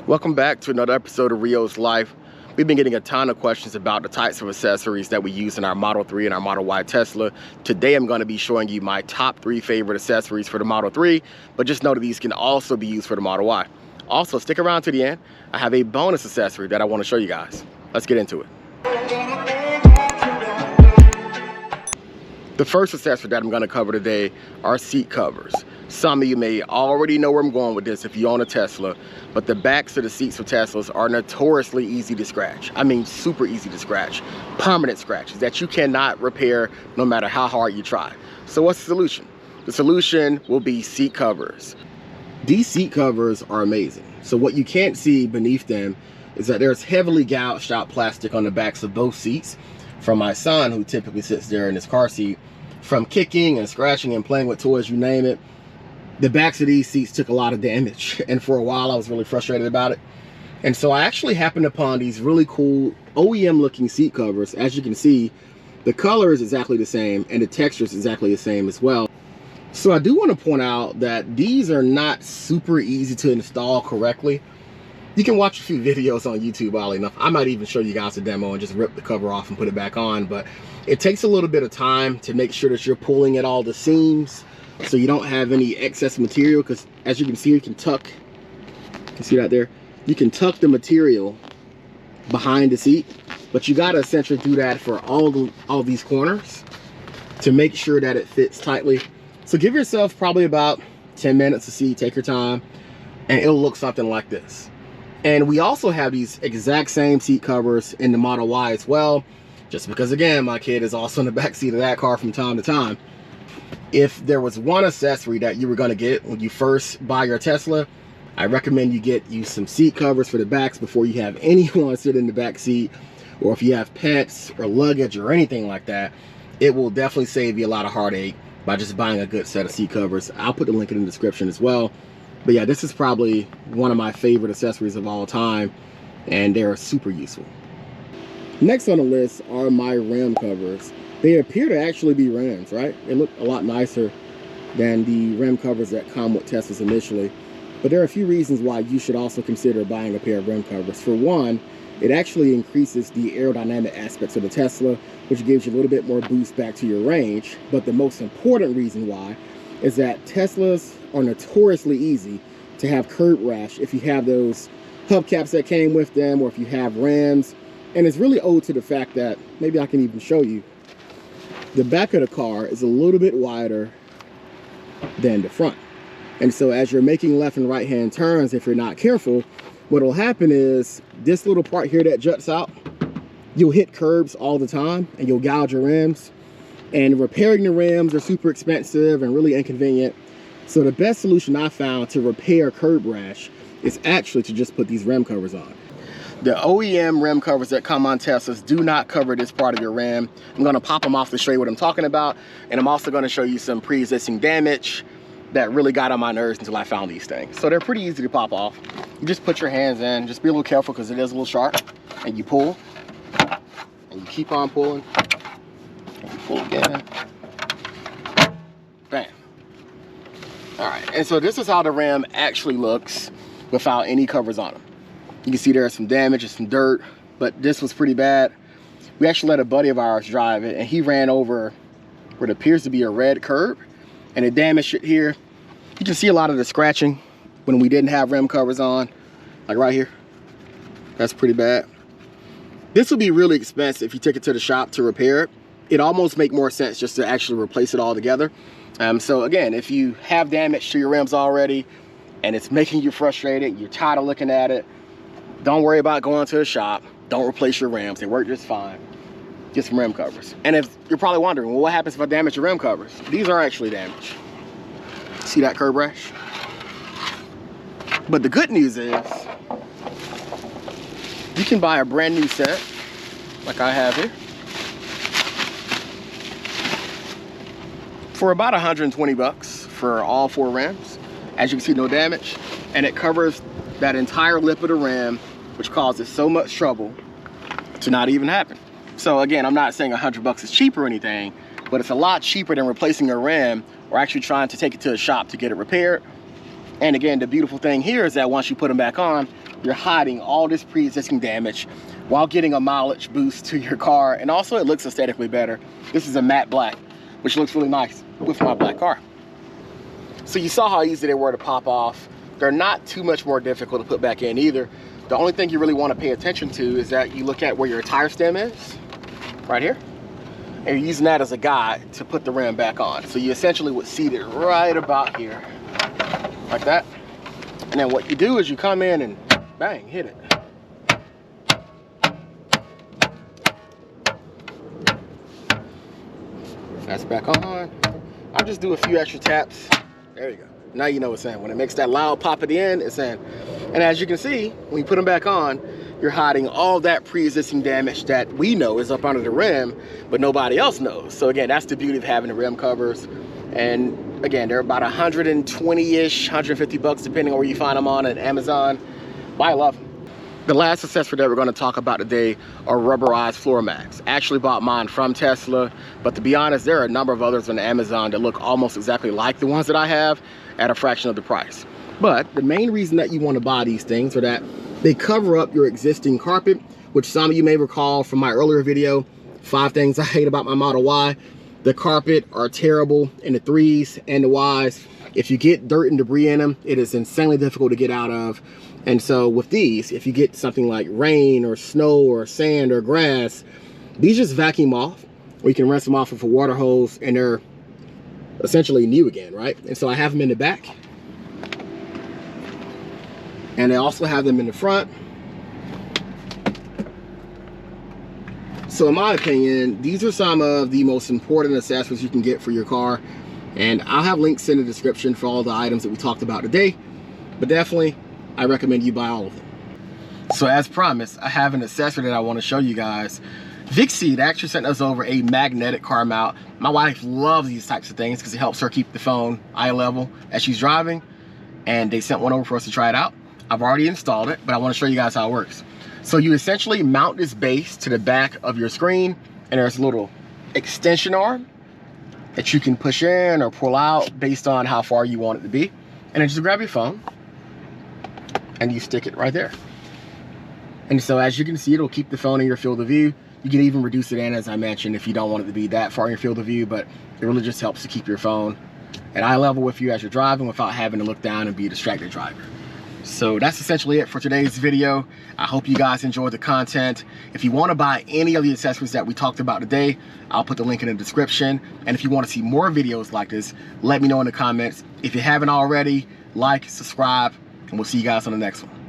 Welcome back to another episode of Rio's Life. We've been getting a ton of questions about the types of accessories that we use in our Model 3 and our Model Y Tesla. Today I'm going to be showing you my top 3 favorite accessories for the Model 3, but just know that these can also be used for the Model Y. Also, stick around to the end. I have a bonus accessory that I want to show you guys. Let's get into it. The first accessory that I'm going to cover today are seat covers. Some of you may already know where I'm going with this if you own a Tesla, but the backs of the seats of Teslas are notoriously easy to scratch. I mean, super easy to scratch. Permanent scratches that you cannot repair no matter how hard you try. So what's the solution? The solution will be seat covers. These seat covers are amazing. So what you can't see beneath them is that there's heavily gouged out plastic on the backs of both seats from my son, who typically sits there in his car seat, from kicking and scratching and playing with toys, you name it. The backs of these seats took a lot of damage, and for a while I was really frustrated about it. And so I actually happened upon these really cool OEM looking seat covers. As you can see, the color is exactly the same and the texture is exactly the same as well. So I do want to point out that these are not super easy to install correctly. You can watch a few videos on YouTube, oddly enough. I might even show you guys a demo and just rip the cover off and put it back on, but it takes a little bit of time to make sure that you're pulling at all the seams so you don't have any excess material, because as you can see, you can tuck, you can see that there, you can tuck the material behind the seat, but you got to essentially do that for all these corners to make sure that it fits tightly. So give yourself probably about 10 minutes to see, take your time, and it'll look something like this. And we also have these exact same seat covers in the Model Y as well, just because, again, my kid is also in the back seat of that car from time to time. If there was one accessory that you were going to get when you first buy your Tesla, I recommend you get you some seat covers for the backs before you have anyone sit in the back seat, or if you have pets or luggage or anything like that. It will definitely save you a lot of heartache by just buying a good set of seat covers. I'll put the link in the description as well. But yeah, this is probably one of my favorite accessories of all time, and they're super useful. Next on the list are my rim covers. They appear to actually be rims, right? They look a lot nicer than the rim covers that come with Teslas initially. But there are a few reasons why you should also consider buying a pair of rim covers. For one, it actually increases the aerodynamic aspects of the Tesla, which gives you a little bit more boost back to your range. But the most important reason why is that Teslas are notoriously easy to have curb rash if you have those hubcaps that came with them, or if you have rims. And it's really owed to the fact that, maybe I can even show you, the back of the car is a little bit wider than the front. And so as you're making left and right hand turns, if you're not careful, what will happen is this little part here that juts out, you'll hit curbs all the time and you'll gouge your rims. And repairing the rims are super expensive and really inconvenient. So the best solution I found to repair curb rash is actually to just put these rim covers on. The OEM rim covers that come on Teslas do not cover this part of your rim. I'm going to pop them off to show you what I'm talking about, and I'm also going to show you some pre-existing damage that really got on my nerves until I found these things. So they're pretty easy to pop off. You just put your hands in, just be a little careful because it is a little sharp, and you pull, and you keep on pulling, and you pull again. Bam. All right, and so this is how the rim actually looks without any covers on them. You can see there's some damage and some dirt, but this was pretty bad. We actually let a buddy of ours drive it, and he ran over what appears to be a red curb, and it damaged it here. You can see a lot of the scratching when we didn't have rim covers on, like right here. That's pretty bad. This will be really expensive if you take it to the shop to repair it. It almost make more sense just to actually replace it all together. So again, if you have damage to your rims already and it's making you frustrated, you're tired of looking at it, don't worry about going to the shop. Don't replace your rims. They work just fine. Get some rim covers. And if you're probably wondering, well, what happens if I damage your rim covers? These are actually damaged. See that curb rash? But the good news is you can buy a brand new set like I have here for about 120 bucks for all 4 rims. As you can see, no damage, and it covers that entire lip of the rim, which causes so much trouble to not even happen. So again, I'm not saying 100 bucks is cheap or anything, but it's a lot cheaper than replacing a rim or actually trying to take it to a shop to get it repaired. And again, the beautiful thing here is that once you put them back on, you're hiding all this pre-existing damage while getting a mileage boost to your car. And also it looks aesthetically better. This is a matte black, which looks really nice with my black car. So you saw how easy they were to pop off. They're not too much more difficult to put back in either. The only thing you really want to pay attention to is that you look at where your tire stem is, right here. And you're using that as a guide to put the rim back on. So you essentially would seat it right about here, like that. And then what you do is you come in and bang, hit it. That's back on. I'll just do a few extra taps. There you go. Now you know what's in. When it makes that loud pop at the end, it's in. And as you can see, when you put them back on, you're hiding all that pre-existing damage that we know is up under the rim, but nobody else knows. So again, that's the beauty of having the rim covers. And again, they're about 120-ish, 150 bucks, depending on where you find them on at Amazon. But I love them. The last accessory that we're going to talk about today are rubberized floor mats. I actually bought mine from Tesla, but to be honest, there are a number of others on Amazon that look almost exactly like the ones that I have at a fraction of the price. But the main reason that you want to buy these things are that they cover up your existing carpet, which some of you may recall from my earlier video, 5 things I hate about my Model Y. The carpet are terrible in the 3s and the Ys. If you get dirt and debris in them, it is insanely difficult to get out of. And so with these, if you get something like rain or snow or sand or grass, these just vacuum off, or you can rinse them off with a water hose and they're essentially new again, right? And so I have them in the back. And I also have them in the front. So in my opinion, these are some of the most important accessories you can get for your car. And I'll have links in the description for all the items that we talked about today. But definitely, I recommend you buy all of them. So as promised, I have an accessory that I want to show you guys. Vixie actually sent us over a magnetic car mount. My wife loves these types of things because it helps her keep the phone eye level as she's driving. And they sent one over for us to try it out. I've already installed it, but I want to show you guys how it works. So you essentially mount this base to the back of your screen, and there's a little extension arm that you can push in or pull out based on how far you want it to be. And then just grab your phone and you stick it right there. And so as you can see, it'll keep the phone in your field of view. You can even reduce it in, as I mentioned, if you don't want it to be that far in your field of view, but it really just helps to keep your phone at eye level with you as you're driving without having to look down and be a distracted driver. So that's essentially it for today's video. I hope you guys enjoyed the content. If you want to buy any of the accessories that we talked about today, I'll put the link in the description. And if you want to see more videos like this, let me know in the comments. If you haven't already, like, subscribe, and we'll see you guys on the next one.